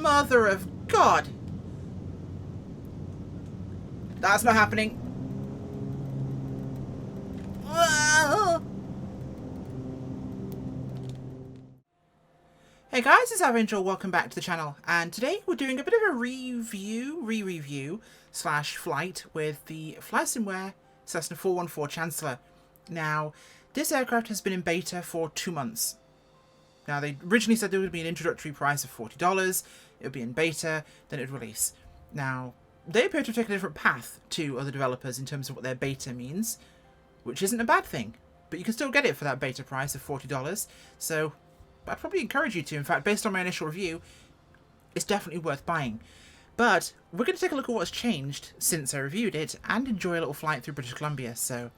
Mother of God! That's not happening. Hey guys, it's Angel. Welcome back to the channel, and today we're doing a bit of a re-review slash flight with the Flysimware Cessna 414 Chancellor. Now, this aircraft has been in beta for 2 months. Now, they originally said there would be an introductory price of $40, it would be in beta, then it would release. Now, they appear to have taken a different path to other developers in terms of what their beta means, which isn't a bad thing, but you can still get it for that beta price of $40, so I'd probably encourage you to. In fact, based on my initial review, it's definitely worth buying. But we're going to take a look at what's changed since I reviewed it and enjoy a little flight through British Columbia. So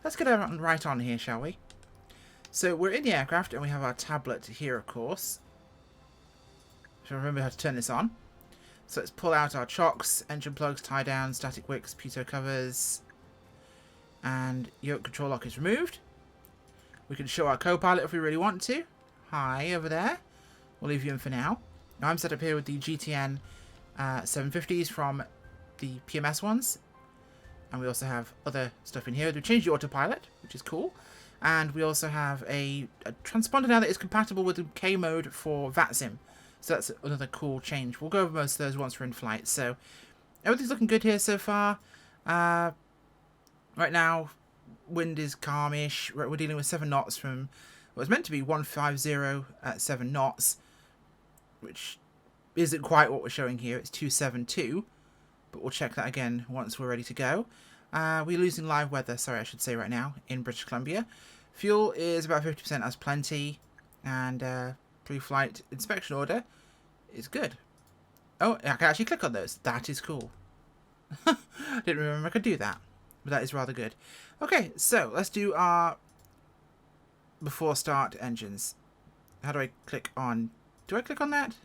let's get right on here, shall we? So we're in the aircraft and we have our tablet here, of course. So remember how to turn this on. So let's pull out our chocks, engine plugs, tie down, static wicks, pitot covers, and yoke control lock is removed. We can show our co-pilot if we really want to. Hi, over there. We'll leave you in for now. Now I'm set up here with the GTN 750s from the PMS ones. And we also have other stuff in here. We've changed the autopilot, which is cool. And we also have a transponder now that is compatible with the K mode for VATSIM. So that's another cool change. We'll go over most of those once we're in flight. So everything's looking good here so far. Right now, wind is calmish. We're dealing with 7 knots from... Well, it's meant to be 150 at 7 knots, which isn't quite what we're showing here. It's 272, but we'll check that again once we're ready to go. We're losing live weather, sorry, I should say right now, in British Columbia. Fuel is about 50% as plenty, and pre-flight inspection order is good. Oh, I can actually click on those. That is cool. Didn't remember I could do that, but that is rather good. Okay, so let's do our before start engines. How do I click on... Do I click on that?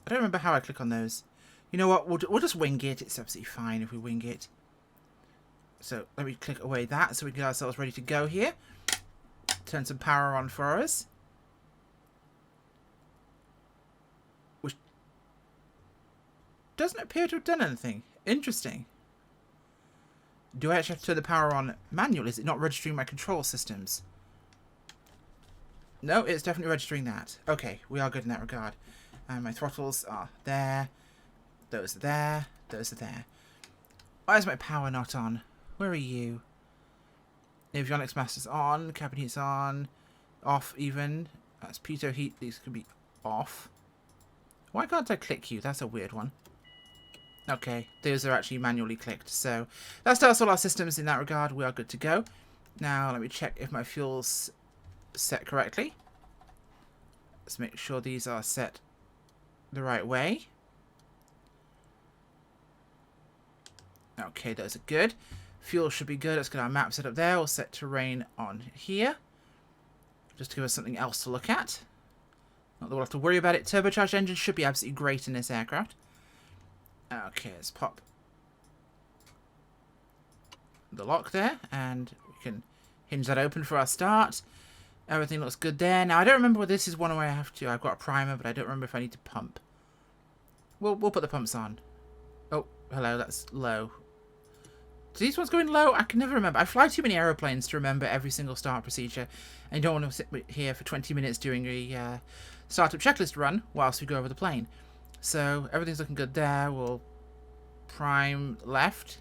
I don't remember how I click on those. You know what? We'll just wing it. It's absolutely fine if we wing it. So let me click away that so we can get ourselves ready to go here. Turn some power on for us. Which doesn't appear to have done anything. Interesting. Do I actually have to turn the power on manually? Is it not registering my control systems? No, it's definitely registering that. Okay, we are good in that regard. And my throttles are there. Those are there. Those are there. Why is my power not on? Where are you? Avionics master's on. Cabin heat's on. Off even. That's pitot heat. These could be off. Why can't I click you? That's a weird one. Okay, those are actually manually clicked. So that starts all our systems in that regard. We are good to go. Now let me check if my fuel's set correctly. Let's make sure these are set the right way. Okay, those are good. Fuel should be good. Let's get our map set up there. We'll set terrain on here. Just to give us something else to look at. Not that we'll have to worry about it. Turbocharged engines should be absolutely great in this aircraft. Okay, let's pop the lock there, and we can hinge that open for our start. Everything looks good there. Now, I don't remember whether this is one where I have to... I've got a primer, but I don't remember if I need to pump. We'll put the pumps on. Oh, hello, that's low. Do these ones going low? I can never remember. I fly too many aeroplanes to remember every single start procedure. And you don't want to sit here for 20 minutes doing a startup checklist run whilst we go over the plane. So everything's looking good there. We'll prime left.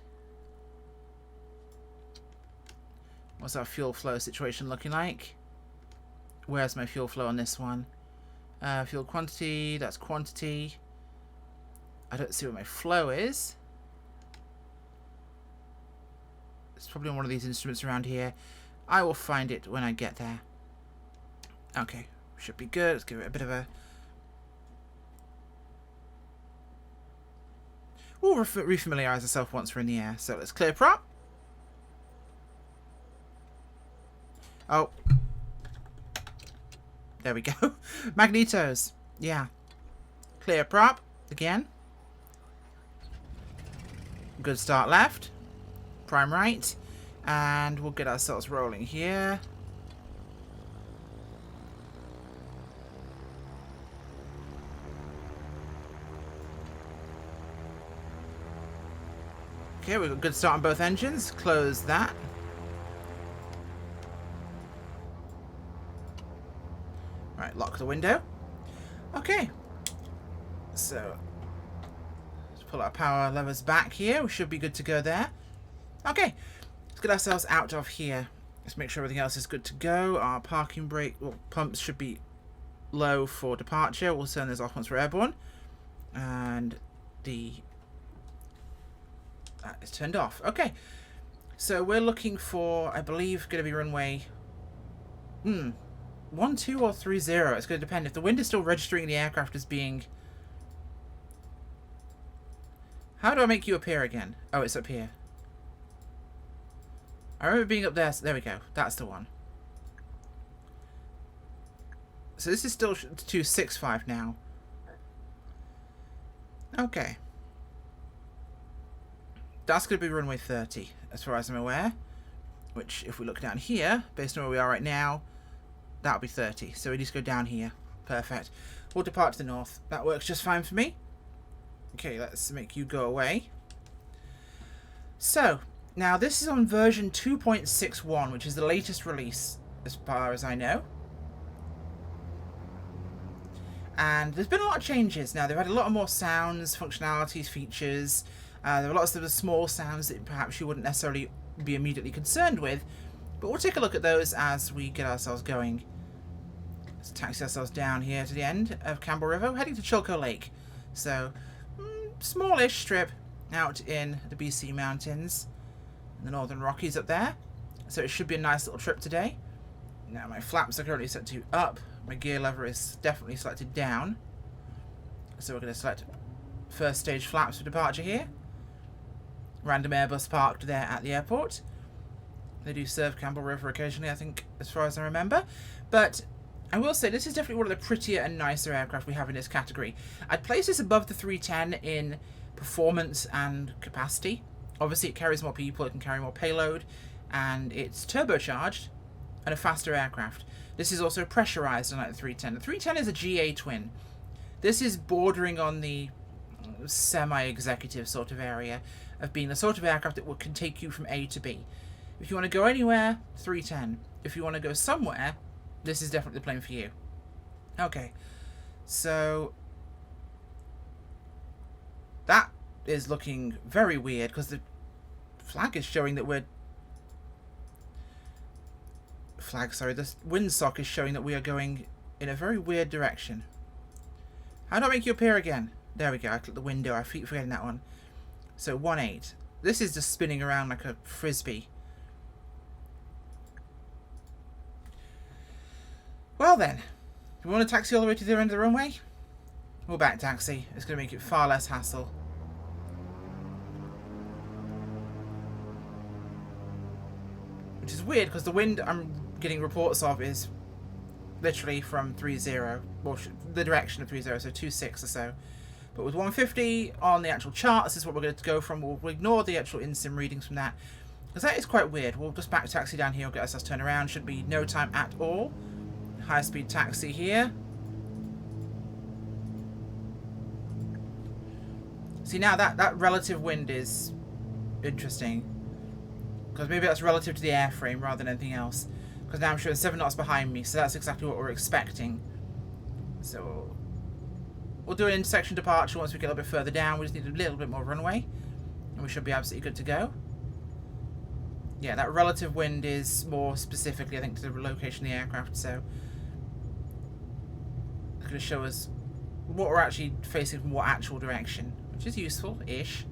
What's our fuel flow situation looking like? Where's my fuel flow on this one? Fuel quantity, that's quantity. I don't see where my flow is. It's probably on one of these instruments around here. I will find it when I get there. Okay, should be good. Let's give it a bit of a... We'll refamiliarize ourselves once we're in the air. So let's clear prop. Oh. There we go. Magnetos. Yeah. Clear prop. Again. Good start left. Prime right. And we'll get ourselves rolling here. Okay, we've got a good start on both engines. Close that. Right, lock the window. Okay. So, let's pull our power levers back here. We should be good to go there. Okay, let's get ourselves out of here. Let's make sure everything else is good to go. Our parking brake pumps should be low for departure. We'll turn those off once we're airborne. And that is turned off. Okay, so we're looking for, I believe, going to be runway 12 or 30. It's going to depend. If the wind is still registering the aircraft as being... How do I make you appear again? Oh, it's up here. I remember being up there. So there we go. That's the one. So this is still 265 now. Okay. That's going to be runway 30, as far as I'm aware. Which, if we look down here, based on where we are right now, that'll be 30. So we just go down here. Perfect. We'll depart to the north. That works just fine for me. Okay, let's make you go away. So, now this is on version 2.61, which is the latest release, as far as I know. And there's been a lot of changes. Now, they've had a lot of more sounds, functionalities, features. There are lots of the small sounds that perhaps you wouldn't necessarily be immediately concerned with. But we'll take a look at those as we get ourselves going. Let's taxi ourselves down here to the end of Campbell River. We're heading to Chilko Lake. So, smallish strip out in the BC Mountains. The Northern Rockies up there. So it should be a nice little trip today. Now my flaps are currently set to up. My gear lever is definitely selected down. So we're going to select first stage flaps for departure here. Random Airbus parked there at the airport. They do serve Campbell River occasionally, I think, as far as I remember. But I will say this is definitely one of the prettier and nicer aircraft we have in this category. I'd place this above the 310 in performance and capacity. Obviously it carries more people, it can carry more payload, and it's turbocharged and a faster aircraft. This is also pressurized, unlike the 310. The 310 is a GA twin. This is bordering on the semi-executive sort of area of being the sort of aircraft that can take you from A to B. If you want to go anywhere, 310. If you want to go somewhere, this is definitely the plane for you. Okay, so that is looking very weird because the flag is showing that we're... the windsock is showing that we are going in a very weird direction. How do I make you appear again? There we go, I clicked the window, I keep forgetting that one. So 18. This is just spinning around like a frisbee. Well then, do we want to taxi all the way to the end of the runway? We'll back taxi. It's going to make it far less hassle. Which is weird because the wind I'm getting reports of is literally from 30, well, the direction of 30, so 26 or so. But with 150 on the actual chart, this is what we're going to go from. We'll ignore the actual in-sim readings from that, because that is quite weird. We'll just back taxi down here, we'll get ourselves turned around. Should be no time at all. High-speed taxi here. See, now that relative wind is interesting, because maybe that's relative to the airframe rather than anything else. Because now I'm showing 7 knots behind me, so that's exactly what we're expecting. So we'll do an intersection departure once we get a little bit further down. We just need a little bit more runway, and we should be absolutely good to go. Yeah, that relative wind is more specifically, I think, to the location of the aircraft, so it's going to show us what we're actually facing from what actual direction, which is useful-ish.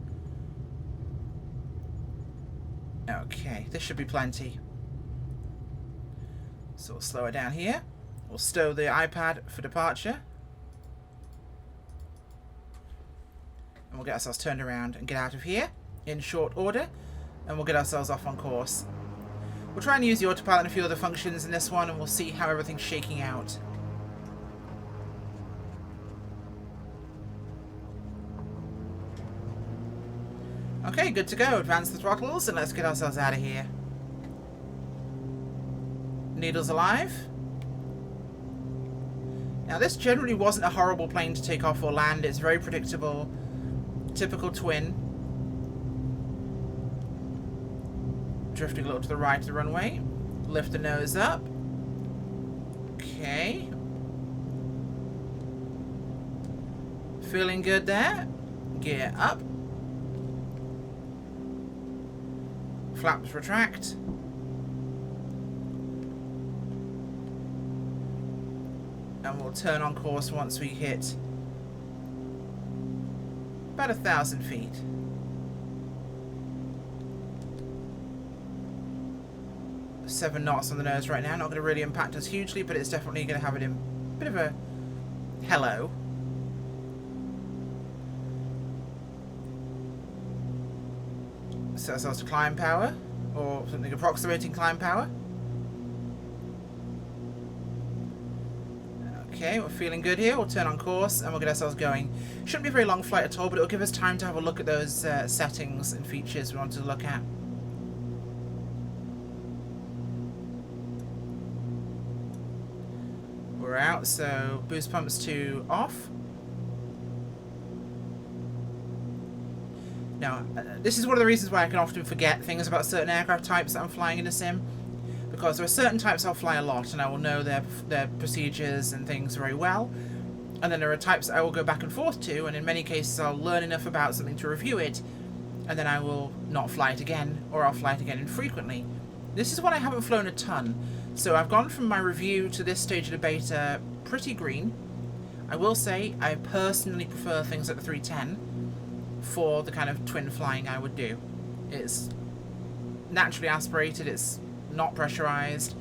Okay, this should be plenty. So we'll slow it down here. We'll stow the iPad for departure. And we'll get ourselves turned around and get out of here in short order. And we'll get ourselves off on course. We'll try and use the autopilot and a few other functions in this one, and we'll see how everything's shaking out. Okay, good to go. Advance the throttles and let's get ourselves out of here. Needles alive. Now this generally wasn't a horrible plane to take off or land. It's very predictable. Typical twin. drifting a little to the right of the runway. Lift the nose up. Okay. Feeling good there. Gear up. Flaps retract. And we'll turn on course once we hit about 1,000 feet. Seven knots on the nose right now. Not going to really impact us hugely, but it's definitely going to have a bit of a hello. Set ourselves to climb power, or something approximating climb power. Okay, we're feeling good here. We'll turn on course and we'll get ourselves going. Shouldn't be a very long flight at all, but it'll give us time to have a look at those settings and features we wanted to look at. We're out, so boost pumps to off. Now, this is one of the reasons why I can often forget things about certain aircraft types that I'm flying in a sim. Because there are certain types I'll fly a lot and I will know their procedures and things very well. And then there are types I will go back and forth to, and in many cases I'll learn enough about something to review it, and then I will not fly it again, or I'll fly it again infrequently. This is one I haven't flown a ton, so I've gone from my review to this stage of the beta pretty green. I will say I personally prefer things like the 310 for the kind of twin flying I would do. It's naturally aspirated, it's not pressurized.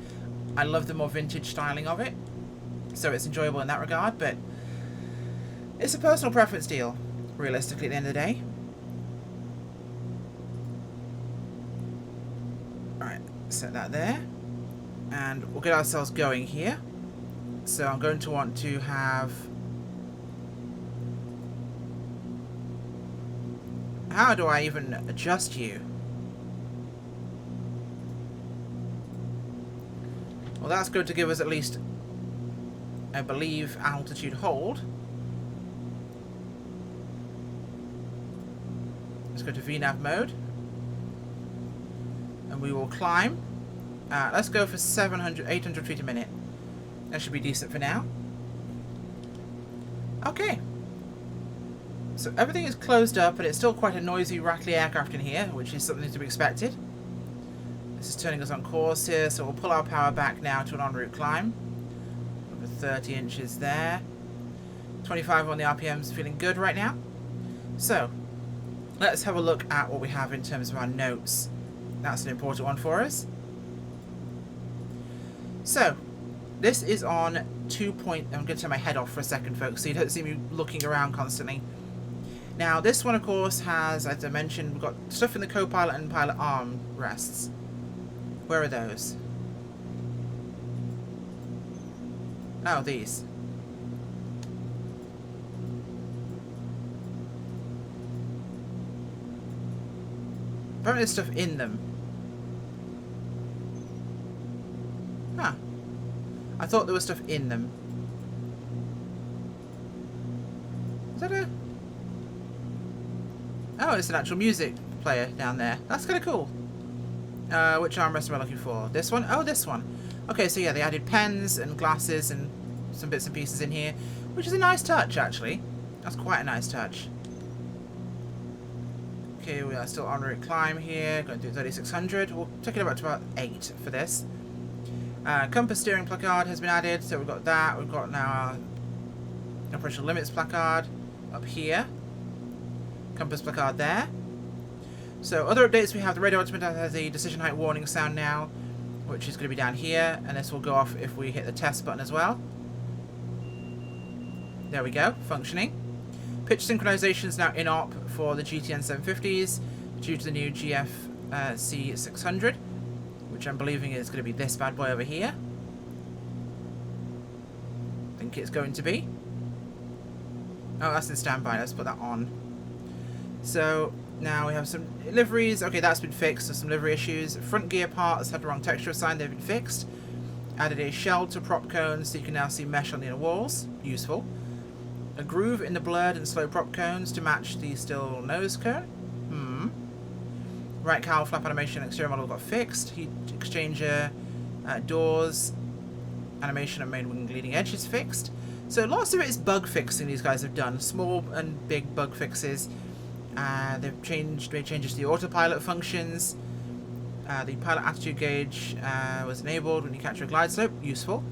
I love the more vintage styling of it, so it's enjoyable in that regard, but it's a personal preference deal, realistically, at the end of the day. Alright, set that there, and we'll get ourselves going here. So I'm going to want to have... How do I even adjust you? Well, that's going to give us at least, I believe, altitude hold. Let's go to VNAV mode. And we will climb. Let's go for 800 feet a minute. That should be decent for now. Okay. So everything is closed up, but it's still quite a noisy, rattly aircraft in here, which is something to be expected. This is turning us on course here, so we'll pull our power back now to an en route climb. Over 30 inches there. 25 on the RPMs, feeling good right now. So, let's have a look at what we have in terms of our notes. That's an important one for us. So, this is on 2 point... I'm going to turn my head off for a second, folks, so you don't see me looking around constantly. Now, this one, of course, has, as I mentioned, we've got stuff in the co-pilot and pilot arm rests. Where are those? Oh, these. Apparently there's stuff in them. Huh. I thought there was stuff in them. Is that a... Oh, it's an actual music player down there. That's kind of cool. Which armrest am I looking for? This one? Oh, this one. Okay, so yeah, they added pens and glasses and some bits and pieces in here, which is a nice touch, actually. That's quite a nice touch. Okay, we are still en route climb here. Going to do 3600. We'll take it about to about 8 for this. Compass steering placard has been added, so we've got that. We've got now our operational limits placard up here. Compass placard there. So other updates, we have the radio altimeter has a decision height warning sound now, which is going to be down here, and this will go off if we hit the test button as well. There we go, functioning. Pitch synchronization is now in op for the GTN 750s due to the new GFC 600, which I'm believing is going to be this bad boy over here. I think it's going to be. Oh, that's in standby. Let's put that on. So now we have some liveries. Okay, that's been fixed. There's some livery issues. Front gear parts had the wrong texture assigned. They've been fixed. Added a shell to prop cones so you can now see mesh on the inner walls. Useful. A groove in the blurred and slow prop cones to match the still nose cone. Right cowl flap animation exterior model got fixed. Heat exchanger, doors, animation and main wing leading edge is fixed. So lots of it is bug fixing these guys have done. Small and big bug fixes. They've made changes to the autopilot functions. The pilot attitude gauge was enabled when you capture a glide slope. Useful.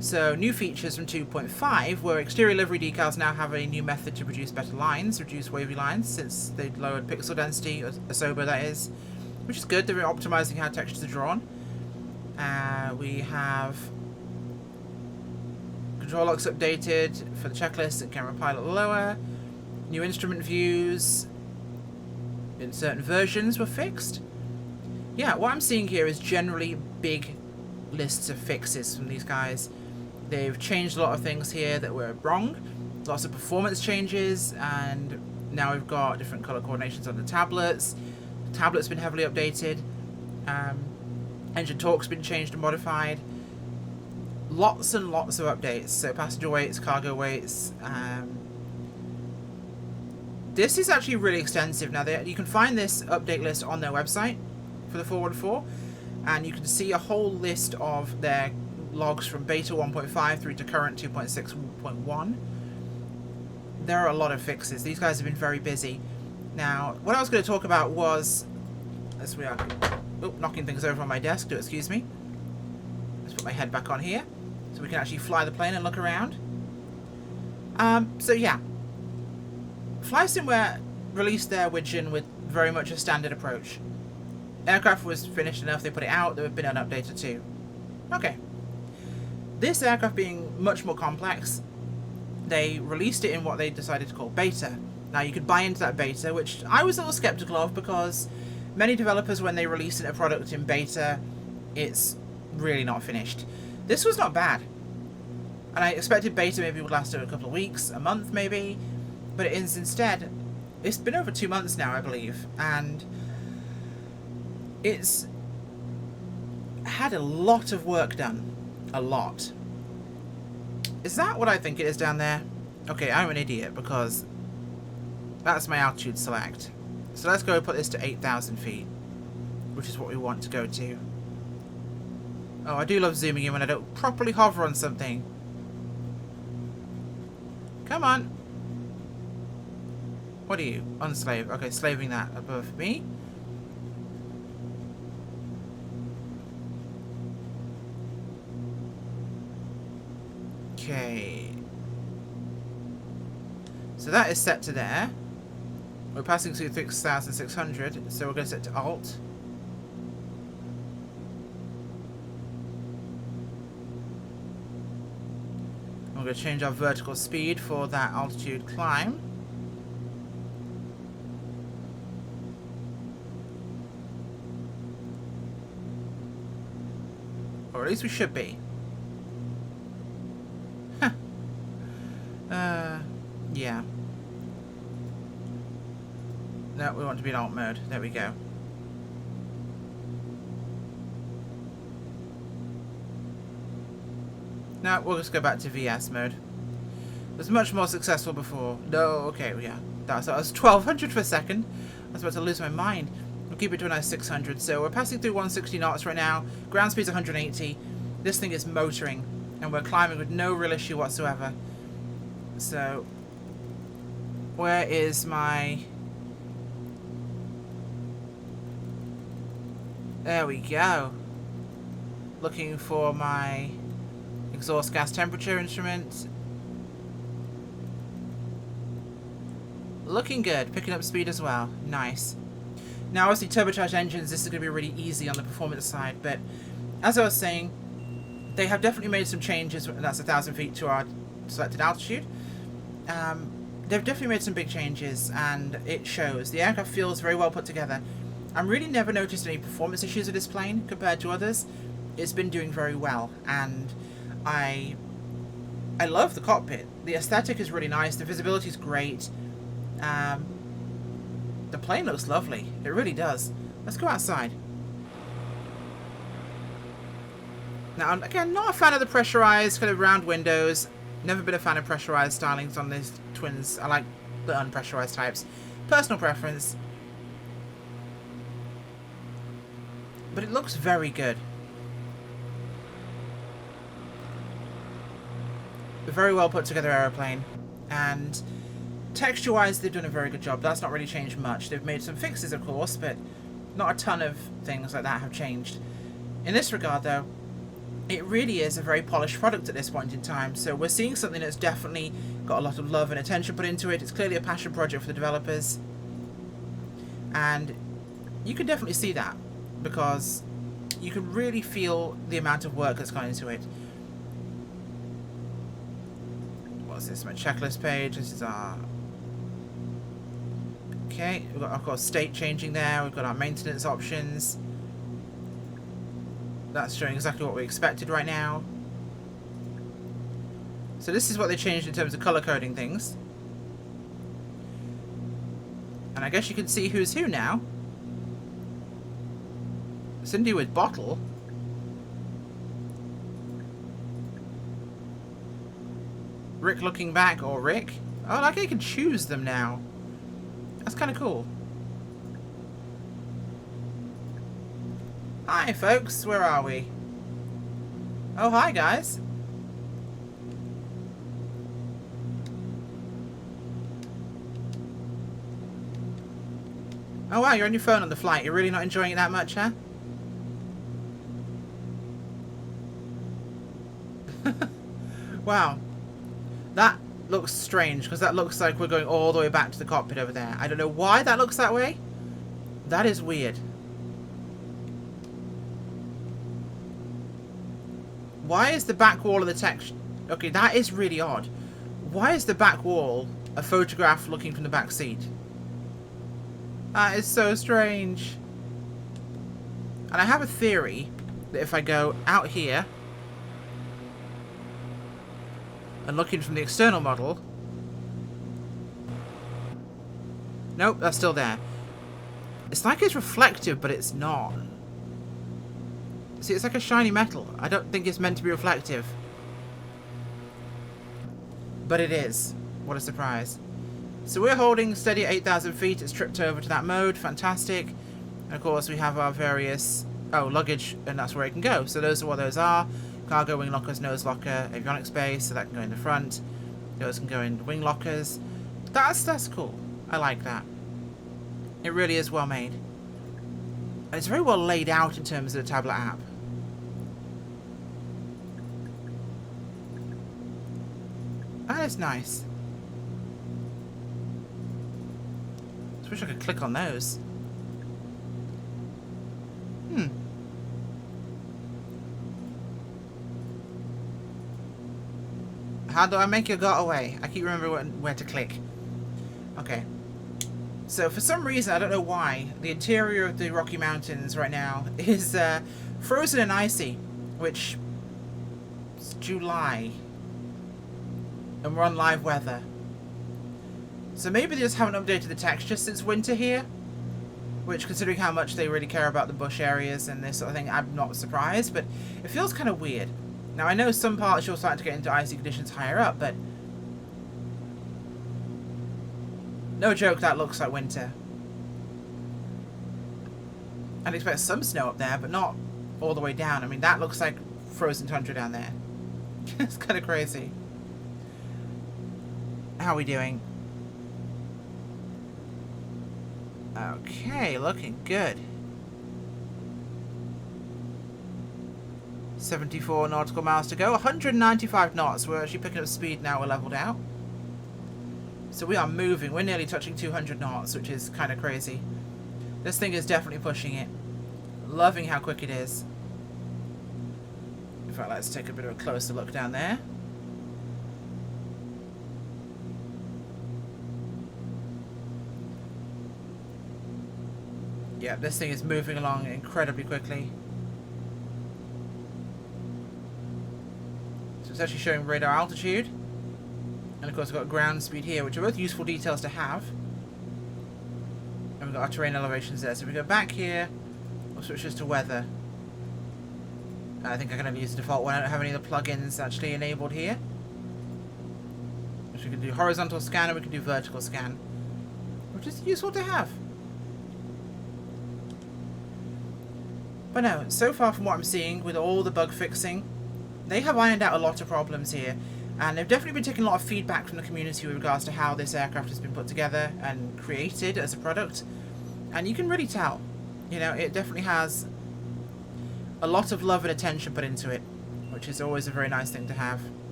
So new features from 2.5 where exterior livery decals now have a new method to produce better lines, reduce wavy lines, since they lowered pixel density, or ASOBA that is, which is good. They're optimizing how textures are drawn. We have control locks updated for the checklist and camera pilot lower. New instrument views in certain versions were fixed. Yeah, what I'm seeing here is generally big lists of fixes from these guys. They've changed a lot of things here that were wrong. Lots of performance changes, and now we've got different color coordinations on the tablets. The tablet's been heavily updated. Engine torque's been changed and modified. Lots and lots of updates. So passenger weights, cargo weights. This is actually really extensive. Now, you can find this update list on their website for the 414, and you can see a whole list of their logs from beta 1.5 through to current 2.6.1. There are a lot of fixes. These guys have been very busy. Now, what I was going to talk about was, as we are knocking things over on my desk, do excuse me. Let's put my head back on here so we can actually fly the plane and look around. So yeah, Flysimware released their widget with very much a standard approach. Aircraft was finished enough, they put it out, there have been an update or two. Okay. This aircraft being much more complex, they released it in what they decided to call beta. Now you could buy into that beta, which I was a little skeptical of, because many developers, when they release a product in beta, it's really not finished. This was not bad. And I expected beta maybe would last a couple of weeks, a month maybe, but it is instead, it's been over 2 months now, I believe, and it's had a lot of work done. A lot. Is that what I think it is down there? Okay, I'm an idiot, because that's my altitude select. So let's go put this to 8,000 feet, which is what we want to go to. Oh, I do love zooming in when I don't properly hover on something. Come on. What are you? Unslave. Okay, slaving that above me. Okay. So that is set to there. We're passing through 6,600, so we're going to set to Alt. We're going to change our vertical speed for that altitude climb. Or at least we should be. Yeah. No, we want to be in alt mode. There we go. Now we'll just go back to VS mode. It was much more successful before. No, okay, yeah. That was 1200 for a second. I was about to lose my mind. We'll keep it to a nice 600. So we're passing through 160 knots right now. Ground speed's 180. This thing is motoring, and we're climbing with no real issue whatsoever. So, where is my... There we go. Looking for my exhaust gas temperature instrument. Looking good. Picking up speed as well. Nice. Now, obviously, turbocharged engines, this is going to be really easy on the performance side, but as I was saying, they have definitely made some changes. That's 1,000 feet to our selected altitude. They've definitely made some big changes, and it shows. The aircraft feels very well put together. I'm really never noticed any performance issues with this plane compared to others. It's been doing very well, and I love the cockpit. The aesthetic is really nice. The visibility is great. The plane looks lovely. It really does. Let's go outside. Now, I'm, again, not a fan of the pressurized kind of round windows. Never been a fan of pressurized stylings on these twins. I like the unpressurized types. Personal preference. But it looks very good. A very well put together aeroplane. And texture-wise, they've done a very good job. That's not really changed much. They've made some fixes, of course, but not a ton of things like that have changed. In this regard, though, it really is a very polished product at this point in time. So we're seeing something that's definitely got a lot of love and attention put into it. It's clearly a passion project for the developers. And you can definitely see that, because you can really feel the amount of work that's gone into it. What's this? My checklist page. This is our... Okay, we've got, of course, state changing there. We've got our maintenance options. That's showing exactly what we expected right now. So this is what they changed in terms of color coding things. And I guess you can see who's who now. Cindy with bottle. Rick looking back, or Rick. Oh, like I can choose them now. That's kind of cool. Hi, folks. Where are we? Oh, hi, guys. Oh, wow, you're on your phone on the flight. You're really not enjoying it that much, huh? Wow. That looks strange, because that looks like we're going all the way back to the cockpit over there. I don't know why that looks that way. That is weird. Why is the back wall of the text... Okay, that is really odd. Why is the back wall a photograph looking from the back seat? That is so strange. And I have a theory that if I go out here and looking from the external model... Nope, that's still there. It's like it's reflective, but it's not. See, it's like a shiny metal. I don't think it's meant to be reflective. But it is. What a surprise. So we're holding steady at 8,000 feet. It's tripped over to that mode. Fantastic. And of course, we have our various... Oh, luggage, and that's where it can go. So those are what those are. Cargo, wing lockers, nose locker, avionics space. So that can go in the front. Those can go in wing lockers. That's cool. I like that. It really is well made. And it's very well laid out in terms of the tablet app. That is nice. I wish I could click on those. How do I make you go away? I keep remembering where to click. Okay. So for some reason, I don't know why, the interior of the Rocky Mountains right now is frozen and icy, which is July. And we're on live weather. So maybe they just haven't updated the texture since winter here. Which, considering how much they really care about the bush areas and this sort of thing, I'm not surprised. But it feels kind of weird. Now, I know some parts you're starting to get into icy conditions higher up, but... No joke, that looks like winter. I'd expect some snow up there, but not all the way down. I mean, that looks like frozen tundra down there. It's kind of crazy. How are we doing? Okay, looking good. 74 nautical miles to go. 195 knots. We're actually picking up speed now. We're leveled out. So we are moving. We're nearly touching 200 knots, which is kind of crazy. This thing is definitely pushing it. Loving how quick it is. In fact, let's take a bit of a closer look down there. Yeah, this thing is moving along incredibly quickly. So it's actually showing radar altitude. And of course we've got ground speed here, which are both useful details to have. And we've got our terrain elevations there. So if we go back here, we'll switch this to weather. I think I can only use the default one. I don't have any of the plugins actually enabled here. So we can do horizontal scan and we can do vertical scan, which is useful to have. But no, so far from what I'm seeing with all the bug fixing, they have ironed out a lot of problems here. And they've definitely been taking a lot of feedback from the community with regards to how this aircraft has been put together and created as a product. And you can really tell, you know, it definitely has a lot of love and attention put into it, which is always a very nice thing to have.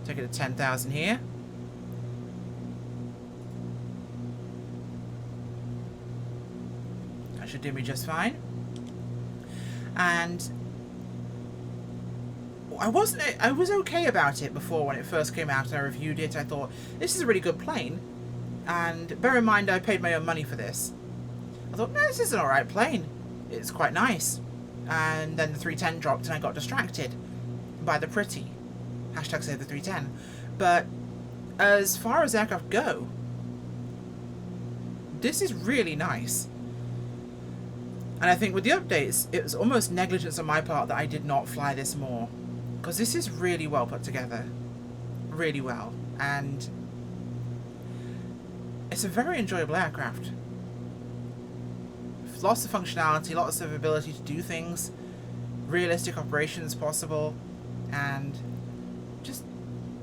Take it to 10,000 here. That should do me just fine. And I was okay about it before when it first came out and I reviewed it. I thought, this is a really good plane. And bear in mind, I paid my own money for this. I thought, no, this is an alright plane. It's quite nice. And then the 310 dropped and I got distracted by the pretty. Hashtag save the 310. But as far as aircraft go, this is really nice. And I think with the updates, it was almost negligence on my part that I did not fly this more. Because this is really well put together. Really well. And it's a very enjoyable aircraft. Lots of functionality, lots of ability to do things. Realistic operations possible. And just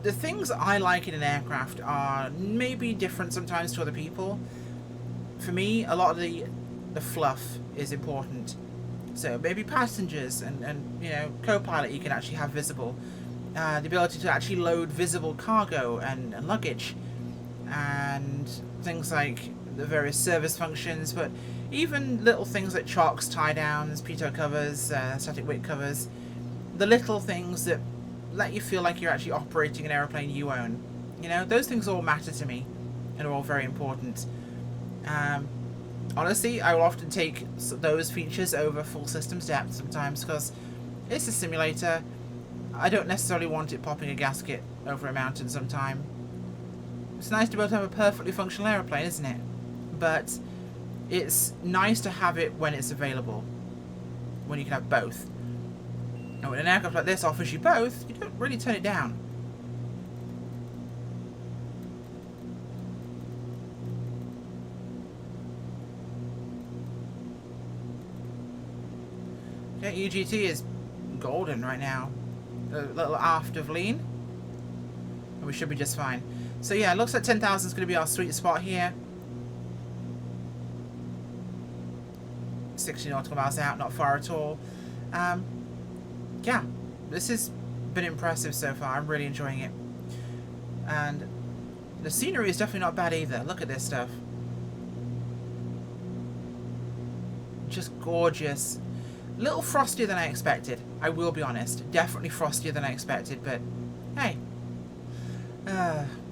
the things I like in an aircraft are maybe different sometimes to other people. For me, a lot of the fluff is important. So maybe passengers and you know, co-pilot you can actually have visible. The ability to actually load visible cargo and luggage. And things like the various service functions, but even little things like chocks, tie downs, pitot covers, static weight covers. The little things that let you feel like you're actually operating an aeroplane you own. You know, those things all matter to me and are all very important. Honestly, I will often take those features over full systems depth sometimes because it's a simulator. I don't necessarily want it popping a gasket over a mountain sometime. It's nice to be able to have a perfectly functional aeroplane, isn't it? But it's nice to have it when it's available, when you can have both. And when an aircraft like this offers you both, you don't really turn it down. Yeah, UGT is golden right now. A little aft of lean. And we should be just fine. So yeah, it looks like 10,000 is going to be our sweet spot here. 60 nautical miles out, not far at all. Yeah, this has been impressive so far. I'm really enjoying it. And the scenery is definitely not bad either. Look at this stuff. Just gorgeous. A little frostier than I expected, I will be honest. Definitely frostier than I expected, but hey.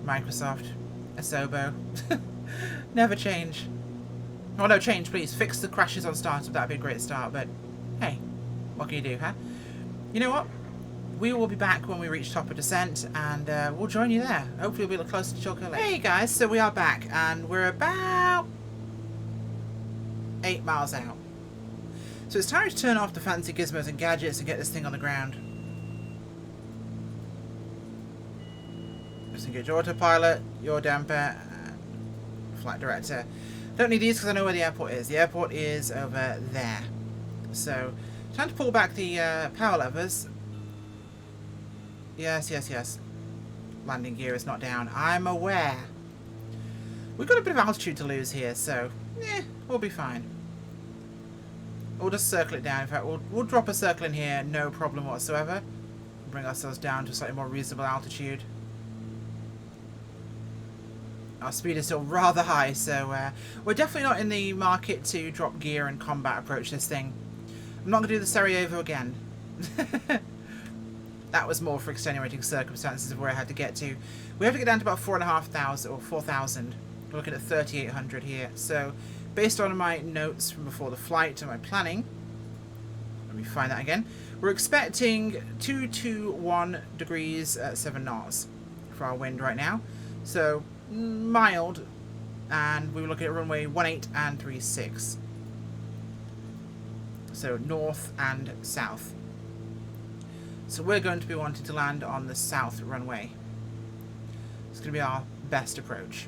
Microsoft. Asobo. Never change. Oh no, change please. Fix the crashes on startup, that'd be a great start, but hey, what can you do, huh? You know what? We will be back when we reach top of descent, and we'll join you there. Hopefully we'll be a little closer to Chilko Lake. Hey guys, so we are back, and we're about 8 miles out. So it's time to turn off the fancy gizmos and gadgets and get this thing on the ground. Disengage autopilot, yaw damper, and flight director. Don't need these because I know where the airport is. The airport is over there. So, time to pull back the power levers. Yes, yes, yes. Landing gear is not down. I'm aware. We've got a bit of altitude to lose here, so we'll be fine. We'll just circle it down. In fact, we'll drop a circle in here, no problem whatsoever. Bring ourselves down to a slightly more reasonable altitude. Our speed is still rather high, so we're definitely not in the market to drop gear and combat approach this thing. I'm not going to do the Sarajevo again. That was more for extenuating circumstances of where I had to get to. We have to get down to about 4,500 or 4,000. We're looking at 3,800 here. So, based on my notes from before the flight and my planning, let me find that again. We're expecting 221 degrees at 7 knots for our wind right now. So, mild, and we were looking at runway 18 and 36. So, north and south. So we're going to be wanting to land on the south runway. It's going to be our best approach.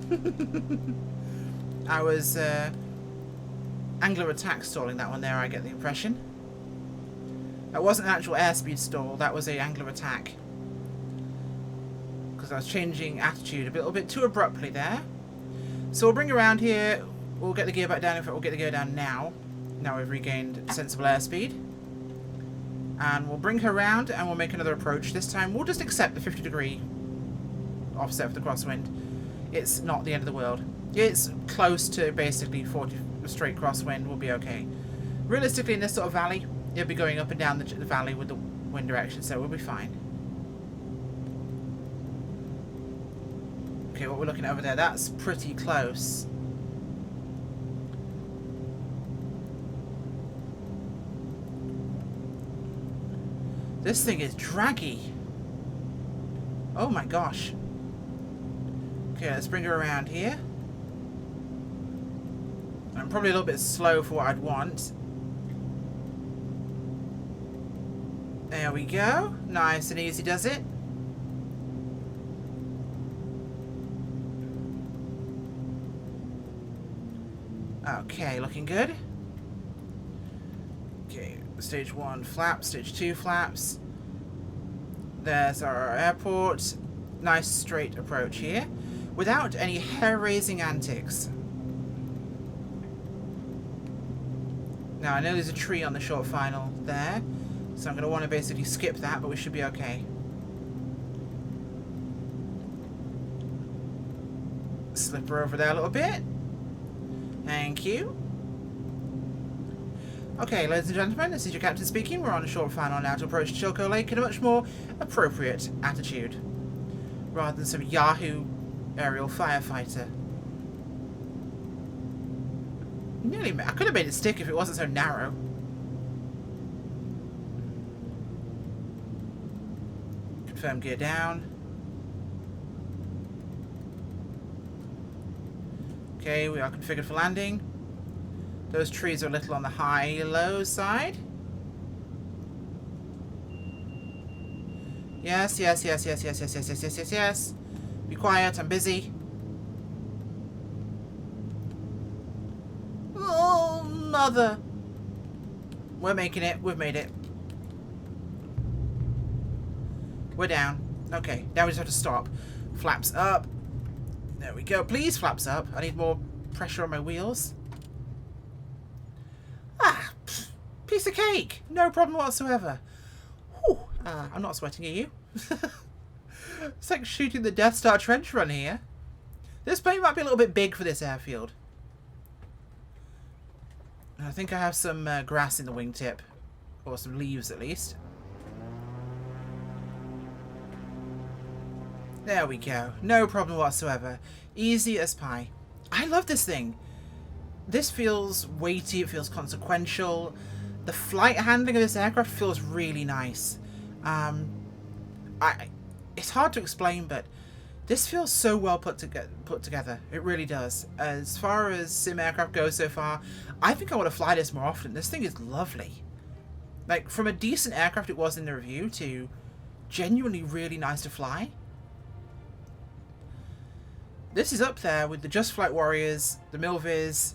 I was angular attack stalling that one there, I get the impression. That wasn't an actual airspeed stall, that was a angular attack. Because I was changing attitude a little bit too abruptly there. So we'll bring around here, we'll get the gear back down, in fact we'll get the gear down now. Now we've regained sensible airspeed. And we'll bring her around and we'll make another approach. This time we'll just accept the 50-degree offset for the crosswind. It's not the end of the world. It's close to basically 40 straight crosswind, will be okay. Realistically, in this sort of valley, it'll be going up and down the valley with the wind direction, so we'll be fine. Okay, what we're looking at over there, that's pretty close. This thing is draggy. Oh my gosh. Okay, let's bring her around here. I'm probably a little bit slow for what I'd want. There we go. Nice and easy does it. Okay, looking good. Okay, stage 1 flaps, stage 2 flaps. There's our airport. Nice straight approach here, without any hair-raising antics. Now, I know there's a tree on the short final there, so I'm going to want to basically skip that, but we should be okay. Slip her over there a little bit. Thank you. Okay, ladies and gentlemen, this is your captain speaking. We're on a short final now to approach Chilko Lake in a much more appropriate attitude, rather than some Yahoo aerial firefighter. Nearly, I could have made it stick if it wasn't so narrow. Confirm gear down. Okay, we are configured for landing. Those trees are a little on the high-low side. Yes, yes, yes, yes, yes, yes, yes, yes, yes, yes, yes. Be quiet, I'm busy. Oh, mother. We're making it, we've made it. We're down. Okay, now we just have to stop. Flaps up. There we go. Please, flaps up. I need more pressure on my wheels. Ah, pff, piece of cake. No problem whatsoever. Whew, I'm not sweating at you. It's like shooting the Death Star trench run here. This plane might be a little bit big for this airfield. I think I have some grass in the wingtip. Or some leaves, at least. There we go. No problem whatsoever. Easy as pie. I love this thing. This feels weighty. It feels consequential. The flight handling of this aircraft feels really nice. It's hard to explain, but this feels so well put together. It really does. As far as sim aircraft goes so far, I think I want to fly this more often. This thing is lovely. Like, from a decent aircraft it was in the review to genuinely really nice to fly. This is up there with the Just Flight Warriors, the Milviz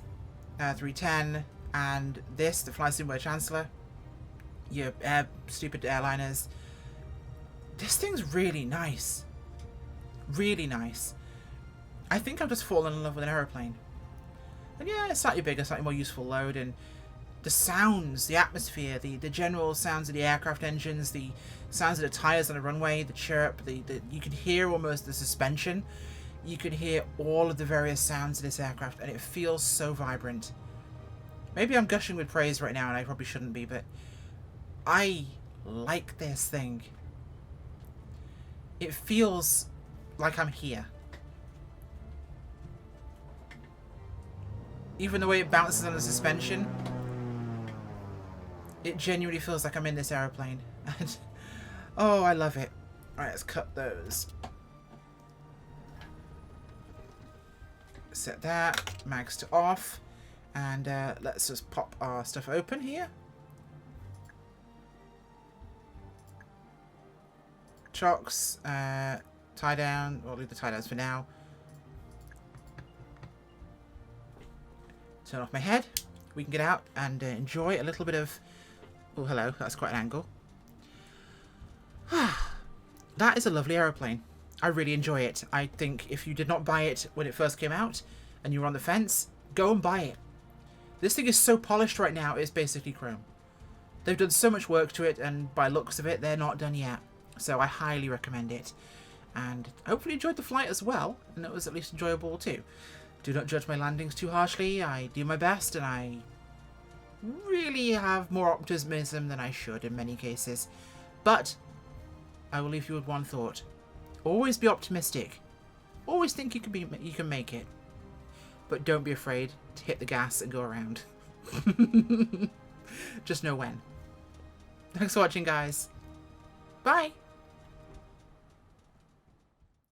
310, and this, the Flysimware Chancellor. Your stupid airliners. This thing's really nice. Really nice. I think I've just fallen in love with an aeroplane. And yeah, it's slightly bigger, slightly more useful load, and the sounds, the atmosphere, the general sounds of the aircraft engines, the sounds of the tires on the runway, the chirp, you can hear almost the suspension. You can hear all of the various sounds of this aircraft, and it feels so vibrant. Maybe I'm gushing with praise right now, and I probably shouldn't be, but I like this thing. It feels like I'm here. Even the way it bounces on the suspension, it genuinely feels like I'm in this aeroplane. And oh, I love it. Alright, let's cut those. Set that, mags to off, and let's just pop our stuff open here. Chocks, tie down, we'll leave the tie downs for now. Turn off my head. We can get out and enjoy a little bit of... Oh, hello. That's quite an angle. That is a lovely aeroplane. I really enjoy it. I think if you did not buy it when it first came out and you were on the fence, go and buy it. This thing is so polished right now, it's basically chrome. They've done so much work to it, and by looks of it, they're not done yet. So I highly recommend it. And hopefully enjoyed the flight as well, and it was at least enjoyable too. Do not judge my landings too harshly. I do my best, and I really have more optimism than I should in many cases. But I will leave you with one thought. Always be optimistic. Always think you can make it. But don't be afraid to hit the gas and go around. Just know when. Thanks for watching, guys. Bye!